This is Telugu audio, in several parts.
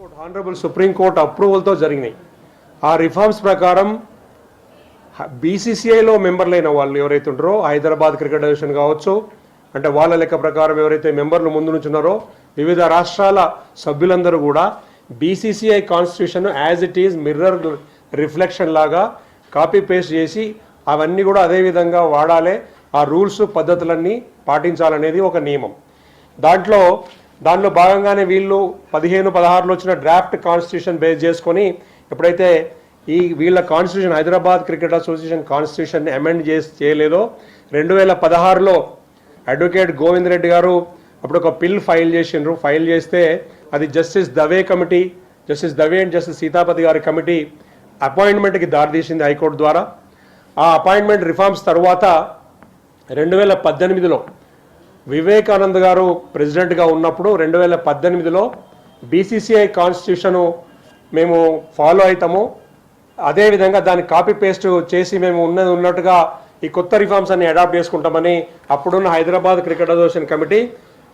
హానరబుల్ సుప్రీంకోర్టు అప్రూవల్తో జరిగినాయి. ఆ రిఫార్మ్స్ ప్రకారం బీసీసీఐలో మెంబర్లైన వాళ్ళు ఎవరైతే ఉంటారో, హైదరాబాద్ క్రికెట్ అసోసియేషన్ కావచ్చు, అంటే వాళ్ళ లెక్క ప్రకారం ఎవరైతే మెంబర్లు ముందు నుంచి ఉన్నారో వివిధ రాష్ట్రాల సభ్యులందరూ కూడా BCCI constitution as it is mirror reflection లాగా కాపీ పేస్ట్ చేసి అవన్నీ కూడా అదే విధంగా వాడాలి, ఆ రూల్స్ పద్ధతులన్నీ పాటించాలనేది ఒక నియమం. దాంట్లో భాగంగానే వీళ్ళు 15-16లో వచ్చిన డ్రాఫ్ట్ కాన్స్టిట్యూషన్ బేస్ చేసుకొని ఎప్పుడైతే వీళ్ళ constitution Hyderabad cricket association constitution amend చేయలేదో 2016లో అడ్వకేట్ గోవింద్ రెడ్డి గారు అప్పుడు ఒక బిల్ ఫైల్ చేసిండ్రు. ఫైల్ చేస్తే అది justice Dave and justice Sitapathi గారి కమిటీ అపాయింట్మెంట్కి దారితీసింది హైకోర్టు ద్వారా. ఆ అపాయింట్మెంట్ రిఫార్మ్స్ తర్వాత 2018లో వివేకానంద్ గారు ప్రెసిడెంట్గా ఉన్నప్పుడు 2018లో బీసీసీఐ కాన్స్టిట్యూషను మేము ఫాలో అవుతాము, అదేవిధంగా దాన్ని కాపీ పేస్ట్ చేసి మేము ఉన్నట్టుగా ఈ కొత్త రిఫార్మ్స్ అన్ని అడాప్ట్ చేసుకుంటామని అప్పుడున్న హైదరాబాద్ క్రికెట్ అసోసియేషన్ కమిటీ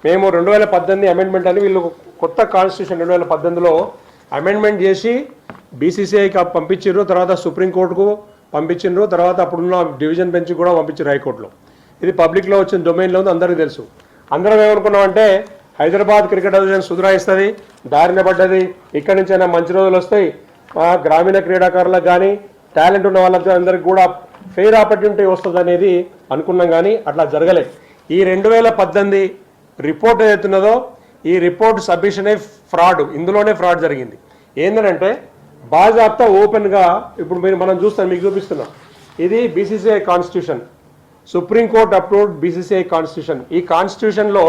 మేము 2018 అమెండ్మెంట్ అని వీళ్ళు కొత్త కాన్స్టిట్యూషన్ 2018లో అమెండ్మెంట్ చేసి బీసీసీఐకి పంపించారు, తర్వాత సుప్రీంకోర్టుకు పంపించారు, తర్వాత అప్పుడున్న డివిజన్ బెంచ్ కూడా పంపించారు హైకోర్టులో. ఇది పబ్లిక్లో వచ్చిన డొమైన్లో ఉంది, అందరికీ తెలుసు. అందరం ఏమనుకున్నామంటే హైదరాబాద్ క్రికెట్ అసోసియేషన్ సుధరాయిస్తుంది, దారిన పడ్డది, ఇక్కడి నుంచైనా మంచి రోజులు వస్తాయి, గ్రామీణ క్రీడాకారులకు కానీ టాలెంట్ ఉన్న వాళ్ళకి అందరికి కూడా ఫెయిర్ ఆపర్చునిటీ వస్తుంది అనేది అనుకున్నాం. కానీ అట్లా జరగలేదు. ఈ 2018 రిపోర్ట్ ఏదైతున్నదో ఈ రిపోర్ట్ సబ్మిషనే ఫ్రాడ్, ఇందులోనే ఫ్రాడ్ జరిగింది. ఏంటంటే బాజాప్తా ఓపెన్గా ఇప్పుడు మనం చూస్తాం, మీకు చూపిస్తున్నాం. ఇది BCCI constitution, supreme court approved BCCI constitution. ఈ కాన్స్టిట్యూషన్లో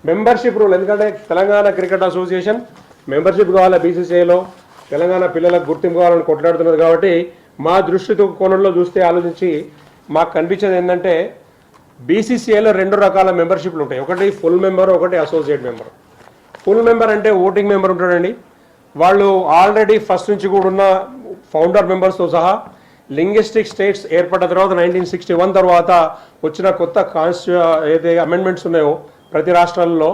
మెంబర్షిప్ రూల్, ఎందుకంటే తెలంగాణ క్రికెట్ అసోసియేషన్ మెంబర్షిప్ కావాలి బీసీసీఐలో, తెలంగాణ పిల్లలకు గుర్తింపు కావాలని కొట్లాడుతున్నారు. కాబట్టి మా దృష్టితో కోణంలో చూస్తే ఆలోచించి మాకు కనిపించేది ఏంటంటే బీసీసీఐలో 2 రకాల మెంబర్షిప్లు ఉంటాయి, ఒకటి ఫుల్ మెంబర్, ఒకటి అసోసియేట్ మెంబర్. ఫుల్ మెంబర్ అంటే ఓటింగ్ మెంబర్ ఉంటాడండి, వాళ్ళు ఆల్రెడీ ఫస్ట్ నుంచి కూడా ఉన్న ఫౌండర్ మెంబర్స్తో సహా లింగ్విస్టిక్ స్టేట్స్ ఏర్పడ్డ తర్వాత 1961 తర్వాత వచ్చిన కొత్త ఏదైతే అమెండ్మెంట్స్ ఉన్నాయో ప్రతి రాష్ట్రాల్లో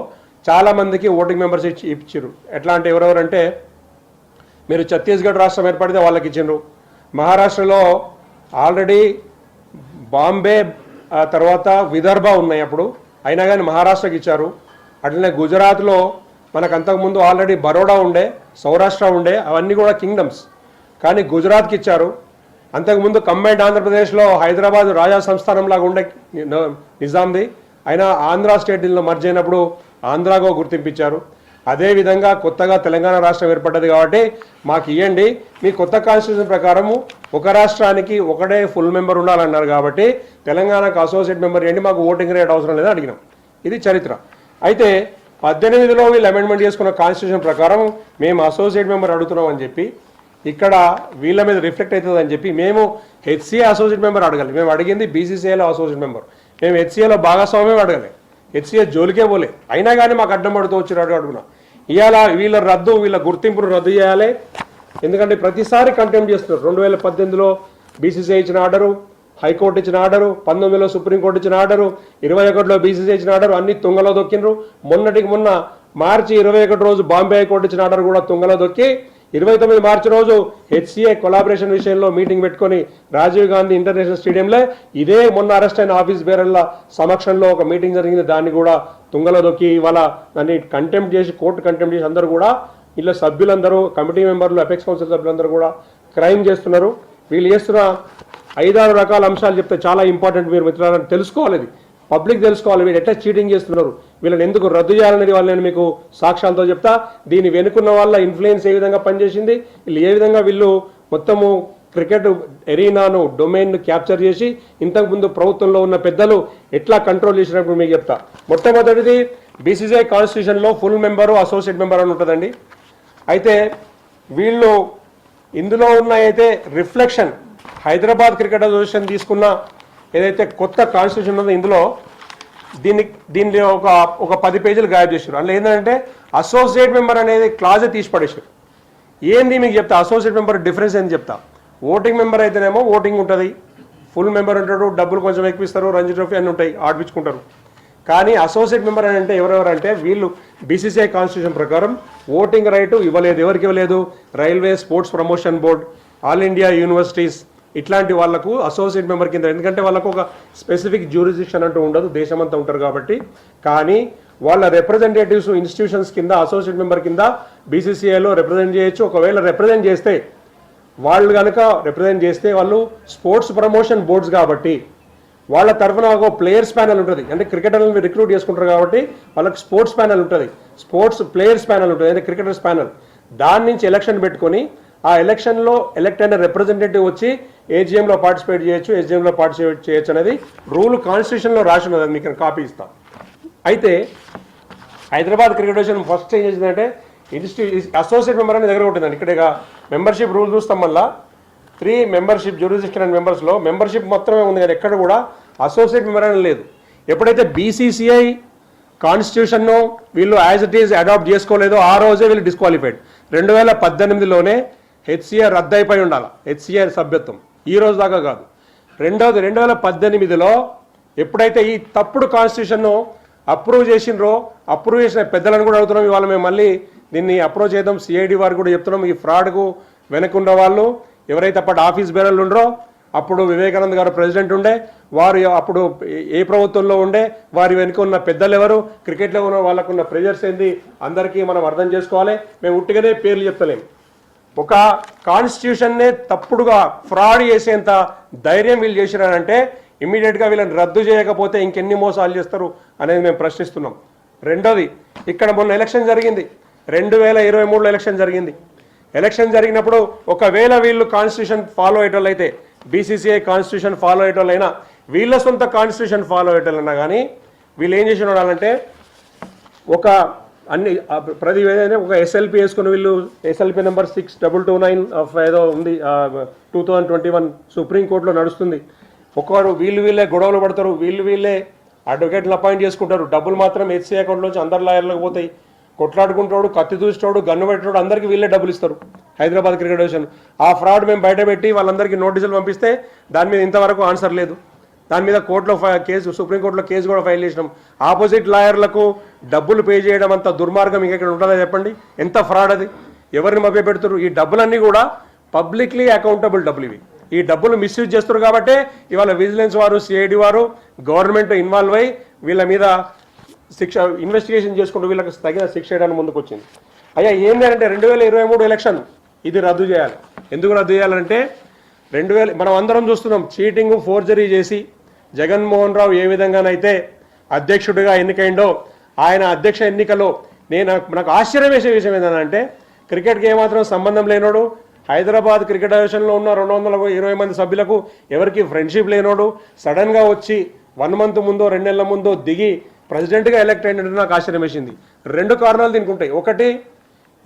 చాలామందికి ఓటింగ్ మెంబర్స్ ఇచ్చారు. ఎట్లా అంటే ఎవరెవరంటే మీరు ఛత్తీస్గఢ్ రాష్ట్రం ఏర్పడితే వాళ్ళకి ఇచ్చిండ్రు, మహారాష్ట్రలో ఆల్రెడీ బాంబే తర్వాత విదర్భ ఉన్నాయి అప్పుడు, అయినా కానీ మహారాష్ట్రకి ఇచ్చారు. అట్లనే గుజరాత్లో మనకు అంతకుముందు ఆల్రెడీ బరోడా ఉండే, సౌరాష్ట్ర ఉండే, అవన్నీ కూడా కింగ్డమ్స్, కానీ గుజరాత్కి ఇచ్చారు. అంతకుముందు కంబైన్డ్ ఆంధ్రప్రదేశ్లో హైదరాబాద్ రాజా సంస్థానం లాగా ఉండే నిజాంది, అయినా ఆంధ్ర స్టేట్ దీనిలో మర్జ్ అయినప్పుడు ఆంధ్రాగో గుర్తింపించారు. అదేవిధంగా కొత్తగా తెలంగాణ రాష్ట్రం ఏర్పడ్డది కాబట్టి మాకు ఇవ్వండి, మీ కొత్త కాన్స్టిట్యూషన్ ప్రకారము ఒక రాష్ట్రానికి ఒకటే ఫుల్ మెంబర్ ఉండాలన్నారు కాబట్టి తెలంగాణకు అసోసియేట్ మెంబర్ ఇవ్వండి, మాకు ఓటింగ్ రేట్ అవసరం లేదని అడిగినాం. ఇది చరిత్ర. అయితే 18లో వీళ్ళు అమెండ్మెంట్ చేసుకున్న కాన్స్టిట్యూషన్ ప్రకారం మేము అసోసియేట్ మెంబర్ అడుగుతున్నాం అని చెప్పి ఇక్కడ వీళ్ళ మీద రిఫ్లెక్ట్ అవుతుంది అని చెప్పి మేము హెచ్సీఏ అసోసియేట్ మెంబర్ అడగాలి. మేము అడిగింది బీసీసీఐలో అసోసియేట్ మెంబర్, మేము హెచ్సీఏలో భాగస్వామ్యం అడగాలి, హెచ్సీఏ జోలికే పోలే. అయినా కానీ మాకు అడ్డం పడుతూ వచ్చి అడుగుతున్నాం. ఇవాళ వీళ్ళ గుర్తింపును రద్దు చేయాలి, ఎందుకంటే ప్రతిసారి కంటెంప్ట్ చేస్తున్నారు. 2018లో బీసీసీఐ ఇచ్చిన ఆర్డరు, హైకోర్టు ఇచ్చిన ఆర్డరు, 19లో సుప్రీంకోర్టు ఇచ్చిన ఆర్డరు, 21లో బీసీసీఐ ఇచ్చిన ఆర్డరు, అన్ని తుంగలో దొక్కినరు. మొన్న మార్చి 21 రోజు బాంబే హైకోర్టు ఇచ్చిన ఆర్డర్ కూడా తుంగలో దొక్కి 29 మార్చి రోజు హెచ్సీఏ కొలాబరేషన్ విషయంలో మీటింగ్ పెట్టుకొని రాజీవ్ గాంధీ ఇంటర్నేషనల్ స్టేడియంలో ఇదే మొన్న అరెస్ట్ అయిన ఆఫీస్ బేరర్ల సమక్షంలో ఒక మీటింగ్ జరిగింది, దాన్ని కూడా తుంగలో దొక్కి ఇవాళ దాన్ని కంటెంప్ట్ చేసి కోర్టు కంటెంప్ట్ చేసి అందరూ కూడా ఇలా సభ్యులందరూ కమిటీ మెంబర్లు అపెక్స్ కౌన్సిల్ సభ్యులందరూ కూడా క్రైమ్ చేస్తున్నారు. వీళ్ళు చేస్తున్న 5-6 రకాల అంశాలు చెప్తే చాలా ఇంపార్టెంట్, మీరు మిత్రులను తెలుసుకోవాలి, ఇది పబ్లిక్ తెలుసుకోవాలి. వీళ్ళు ఎట్లా చీటింగ్ చేస్తున్నారు, వీళ్ళని ఎందుకు రద్దు చేయాలనేది వాళ్ళు నేను మీకు సాక్ష్యాలతో చెప్తా. దీన్ని వెనుకున్న వాళ్ళ ఇన్ఫ్లుయెన్స్ ఏ విధంగా పనిచేసింది, ఏ విధంగా వీళ్ళు మొత్తము క్రికెట్ ఎరీనాను డొమైన్ను క్యాప్చర్ చేసి ఇంతకుముందు ప్రభుత్వంలో ఉన్న పెద్దలు ఎట్లా కంట్రోల్ చేసినప్పుడు మీకు చెప్తా. మొట్టమొదటిది బీసీసీఐ కాన్స్టిట్యూషన్లో ఫుల్ మెంబరు అసోసియేట్ మెంబర్ అని ఉంటుందండి. అయితే వీళ్ళు ఇందులో ఉన్న అయితే రిఫ్లెక్షన్ హైదరాబాద్ క్రికెట్ అసోసియేషన్ తీసుకున్న ఏదైతే కొత్త కాన్స్టిట్యూషన్ ఉందో ఇందులో దీనిలో ఒక 10 పేజీలు గాయబ్ చేశారు. అందులో ఏంటంటే అసోసియేట్ మెంబర్ అనేది క్లాజే తీసి పడేశారు. ఏంది మీకు చెప్తా, అసోసియేట్ మెంబర్ డిఫరెన్స్ ఏంది చెప్తా. ఓటింగ్ మెంబర్ అయితేనేమో ఓటింగ్ ఉంటుంది, ఫుల్ మెంబర్ ఉంటాడు, డబ్బులు కొంచెం ఎక్కువిస్తారు, రంజీ ట్రోఫీ అన్నీ ఉంటాయి, ఆడిపించుకుంటారు. కానీ అసోసియేట్ మెంబర్ అని అంటే ఎవరెవరంటే వీళ్ళు బీసీసీఐ కాన్స్టిట్యూషన్ ప్రకారం ఓటింగ్ రైటు ఇవ్వలేదు. ఎవరికి ఇవ్వలేదు? Railway sports promotion board, all India universities ఇట్లాంటి వాళ్ళకు అసోసియేట్ మెంబర్ కింద, ఎందుకంటే వాళ్ళకు ఒక స్పెసిఫిక్ జ్యూరిడిక్షన్ అంటూ ఉండదు, దేశమంతా ఉంటారు కాబట్టి. కానీ వాళ్ళ రిప్రజెంటేటివ్స్ ఇన్స్టిట్యూషన్స్ కింద అసోసియేట్ మెంబర్ కింద బీసీసీఐలో రిప్రజెంట్ చేయొచ్చు. ఒకవేళ రిప్రజెంట్ చేస్తే వాళ్ళు కనుక రిప్రజెంట్ చేస్తే వాళ్ళు స్పోర్ట్స్ ప్రమోషన్ బోర్డ్స్ కాబట్టి వాళ్ళ తరఫున ఒక ప్లేయర్స్ ప్యానల్ ఉంటుంది. అంటే క్రికెటర్లను రిక్రూట్ చేసుకుంటారు కాబట్టి వాళ్ళకి స్పోర్ట్స్ ప్యానల్ ఉంటుంది, స్పోర్ట్స్ ప్లేయర్స్ ప్యానల్ ఉంటుంది, అంటే క్రికెటర్స్ ప్యానల్. దాని నుంచి ఎలక్షన్ పెట్టుకొని ఆ ఎలక్షన్లో ఎలక్ట్ అయిన రిప్రజెంటేటివ్ వచ్చి ఏజీఎంలో పార్టిసిపేట్ చేయొచ్చు, ఏజీఎంలో పార్టిసిపేట్ చేయొచ్చు అనేది రూల్ కాన్స్టిట్యూషన్లో రాసి ఉన్నది. అది మీకు కాపీ ఇస్తాం. అయితే హైదరాబాద్ క్రికెట్ అసోసియేషన్ ఫస్ట్ ఏం చేసిందంటే అసోసియేట్ మెంబర్ అనేది దగ్గర ఉంటుందండి. ఇక్కడ మెంబర్షిప్ రూల్ చూస్తాం, మళ్ళీ 3 మెంబర్షిప్ జ్యూరిడిక్షన్ అండ్ మెంబర్స్లో మెంబర్షిప్ మొత్తమే ఉంది కానీ ఎక్కడ కూడా అసోసియేట్ మెంబర్ అని లేదు. ఎప్పుడైతే బీసీసీఐ కాన్స్టిట్యూషన్ను వీళ్ళు యాజ్ ఇట్ ఈజ్ అడాప్ట్ చేసుకోలేదో ఆ రోజే వీళ్ళు డిస్క్వాలిఫైడ్. 2018లోనే హెచ్సిఆర్ రద్దు అయిపోయి ఉండాలి, హెచ్సిఆర్ సభ్యత్వం, ఈ రోజు దాకా కాదు. రెండవది 2018లో ఎప్పుడైతే ఈ తప్పుడు కాన్స్టిట్యూషన్ను అప్రూవ్ చేసినరో, అప్రూవ్ చేసిన పెద్దలను కూడా అడుగుతున్నాం ఇవాళ మేము మళ్ళీ దీన్ని అప్రూవ్ చేద్దాం. సిఐడి వారు కూడా చెప్తున్నాం, ఈ ఫ్రాడ్కు వెనకున్న వాళ్ళు ఎవరైతే అప్పటి ఆఫీస్ బేరర్లు ఉండరో, అప్పుడు వివేకానంద్ గారు ప్రెసిడెంట్ ఉండే, వారు అప్పుడు ఏ ప్రభుత్వంలో ఉండే, వారి వెనుక ఉన్న పెద్దలు ఎవరు, క్రికెట్లో ఉన్న వాళ్ళకున్న ప్రెజర్స్ ఏంది అందరికీ మనం అర్థం చేసుకోవాలి. మేము ఉట్టిగానే పేర్లు చెప్తలేము. ఒక కాన్స్టిట్యూషన్నే తప్పుడుగా ఫ్రాడ్ చేసేంత ధైర్యం వీళ్ళు చేసినారంటే ఇమ్మీడియట్గా వీళ్ళని రద్దు చేయకపోతే ఇంకెన్ని మోసాలు చేస్తారు అనేది మేము ప్రశ్నిస్తున్నాం. రెండోది, ఇక్కడ మొన్న ఎలక్షన్ జరిగింది, 2023లో ఎలక్షన్ జరిగింది. ఎలక్షన్ జరిగినప్పుడు ఒకవేళ వీళ్ళు కాన్స్టిట్యూషన్ ఫాలో అయ్యేటోళ్ళైతే, బీసీసీఐ కాన్స్టిట్యూషన్ ఫాలో అయ్యేటోళ్ళైనా, వీళ్ళ సొంత కాన్స్టిట్యూషన్ ఫాలో అయ్యేటోళ్ళైనా కానీ వీళ్ళు ఏం చేసి ఉండాలంటే ఒక అన్ని ప్రతి ఏదైనా ఒక ఎస్ఎల్పి వేసుకుని, వీళ్ళు ఎస్ఎల్పి నెంబర్ 6229 ఆఫ్ ఏదో ఉంది 2021 సుప్రీంకోర్టులో నడుస్తుంది. ఒకరు వీళ్ళే గొడవలు పడతారు, వీళ్ళే అడ్వకేట్లు అపాయింట్ చేసుకుంటారు, డబ్బులు మాత్రం హెచ్సీ అకౌంట్లోంచి అందరు లాయర్లకు పోతాయి. కొట్లాడుకుంటాడు, కత్తి దూస్తాడు, గన్ను పెట్టాడు, అందరికీ వీళ్ళే డబ్బులు ఇస్తారు. హైదరాబాద్ క్రికెట్ అసోసియేషన్ ఆ ఫ్రాడ్ మేము బయట పెట్టి వాళ్ళందరికీ నోటీసులు పంపిస్తే దాని మీద ఇంతవరకు ఆన్సర్ లేదు. దాని మీద కోర్టులో కేసు, సుప్రీంకోర్టులో కేసు కూడా ఫైల్ చేసినాం. ఆపోజిట్ లాయర్లకు డబ్బులు పే చేయడం అంత దుర్మార్గం ఇంకెక్కడ ఉంటుందా చెప్పండి? ఎంత ఫ్రాడ్ అది, ఎవరిని మభ్య పెడుతున్నారు? ఈ డబ్బులన్నీ కూడా పబ్లిక్లీ అకౌంటబుల్ డబ్బులు ఇవి. ఈ డబ్బులు మిస్యూజ్ చేస్తారు కాబట్టి ఇవాళ విజిలెన్స్ వారు, సిఐడి వారు, గవర్నమెంట్ ఇన్వాల్వ్ అయ్యి వీళ్ళ మీద శిక్ష ఇన్వెస్టిగేషన్ చేసుకుంటూ వీళ్ళకి తగిన శిక్ష చేయడానికి ముందుకు వచ్చింది. అయ్యా ఏంటంటే 2023 ఎలక్షన్ ఇది రద్దు చేయాలి. ఎందుకు రద్దు చేయాలంటే మనం అందరం చూస్తున్నాం, చీటింగ్ ఫోర్జరీ చేసి జగన్మోహన్ రావు ఏ విధంగానైతే అధ్యక్షుడిగా ఎన్నికైండో, ఆయన అధ్యక్ష ఎన్నికలో నాకు ఆశ్చర్యం వేసే విషయం ఏంటంటే క్రికెట్కి ఏమాత్రం సంబంధం లేనోడు, హైదరాబాద్ క్రికెట్ అసోసియేషన్లో ఉన్న 220 మంది సభ్యులకు ఎవరికి ఫ్రెండ్షిప్ లేనోడు సడన్గా వచ్చి 1 మంత్ ముందో 2 నెలల ముందో దిగి ప్రెసిడెంట్గా ఎలక్ట్ అయినట్టు నాకు ఆశ్చర్యం వేసింది. 2 కారణాలు దీనికి ఉంటాయి. ఒకటి,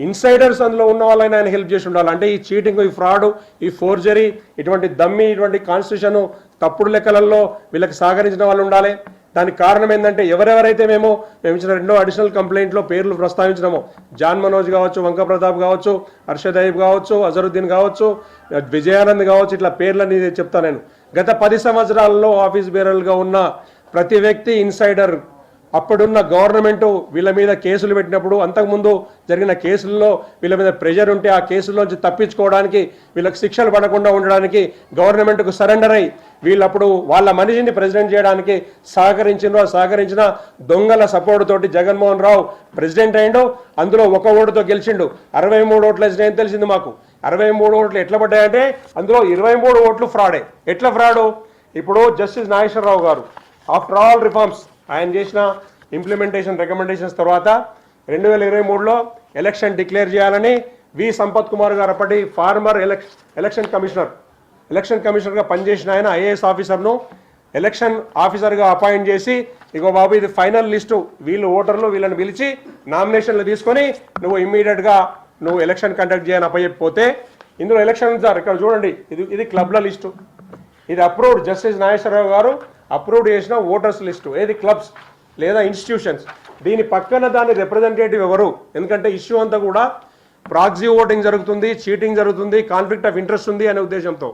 ఇన్సైడర్స్ అందులో ఉన్న వాళ్ళని ఆయన హెల్ప్ చేసి ఉండాలి. అంటే ఈ చీటింగ్, ఈ ఫ్రాడ్, ఈ ఫోర్జరీ, ఇటువంటి దమ్మి, ఇటువంటి కాన్స్టిట్యూషన్ తప్పుడు లెక్కలలో వీళ్ళకి సహకరించిన వాళ్ళు ఉండాలి. దానికి కారణం ఏంటంటే ఎవరెవరైతే మేము ఇచ్చిన 2వ అడిషనల్ కంప్లైంట్లో పేర్లు ప్రస్తావించినామో, జాన్ మనోజ్ కావచ్చు, వంక ప్రతాప్ కావచ్చు, హర్షద్ అయ్యబ్ కావచ్చు, అజరుద్దీన్ కావచ్చు, విజయానంద్ కావచ్చు, ఇట్లా పేర్లని చెప్తాను నేను. గత 10 సంవత్సరాలలో ఆఫీస్ బేరర్లుగా ఉన్న ప్రతి వ్యక్తి ఇన్సైడర్. అప్పుడున్న గవర్నమెంట్ వీళ్ళ మీద కేసులు పెట్టినప్పుడు, అంతకుముందు జరిగిన కేసుల్లో వీళ్ళ మీద ప్రెషర్ ఉంటే ఆ కేసుల్లోంచి తప్పించుకోవడానికి, వీళ్ళకి శిక్షలు పడకుండా ఉండడానికి గవర్నమెంట్కు సరెండర్ అయ్యి వీళ్ళప్పుడు వాళ్ళ మనిషిని ప్రెసిడెంట్ చేయడానికి సహకరించిన దొంగల సపోర్ట్ తోటి జగన్మోహన్ రావు ప్రెసిడెంట్ అయ్యిండు. అందులో 1 ఓటుతో గెలిచిండు. 63 ఓట్లు వచ్చినాయని తెలిసింది మాకు. 63 ఓట్లు ఎట్లా పడ్డాయంటే అందులో 23 ఓట్లు ఫ్రాడే. ఎట్లా ఫ్రాడు? ఇప్పుడు జస్టిస్ నాగేశ్వరరావు గారు ఆఫ్టర్ ఆల్ రిఫార్మ్స్ ఆయన చేసిన ఇంప్లిమెంటేషన్ రికమెండేషన్స్ తర్వాత 2023లో ఎలక్షన్ డిక్లేర్ చేయాలని వి సంపత్ కుమార్ గారు అప్పటి ఫార్మర్ ఎలక్షన్ కమిషనర్గా పనిచేసిన ఆయన ఐఏఎస్ ఆఫీసర్ను ఎలక్షన్ ఆఫీసర్గా అపాయింట్ చేసి, ఇగో బాబు ఇది ఫైనల్ లిస్టు, వీళ్ళు ఓటర్లు, వీళ్ళని పిలిచి నామినేషన్లు తీసుకొని నువ్వు ఇమ్మీడియట్గా నువ్వు ఎలక్షన్ కండక్ట్ చేయని అప్పచెప్పిపోతే, ఇందులో ఎలక్షన్ సార్ ఇక్కడ చూడండి, ఇది క్లబ్ల లిస్టు, ఇది అప్రూవ్డ్ జస్టిస్ నాగేశ్వరరావు గారు అప్రూవ్డ్ చేసిన ఓటర్స్ లిస్టు. ఏది క్లబ్స్ లేదా ఇన్స్టిట్యూషన్స్. దీని పక్కన దాని రిప్రజెంటేటివ్ ఎవరు? ఎందుకంటే ఇష్యూ అంతా కూడా ప్రాక్సీ ఓటింగ్ జరుగుతుంది, చీటింగ్ జరుగుతుంది, కాన్ఫ్లిక్ట్ ఆఫ్ ఇంట్రెస్ట్ ఉంది అనే ఉద్దేశంతో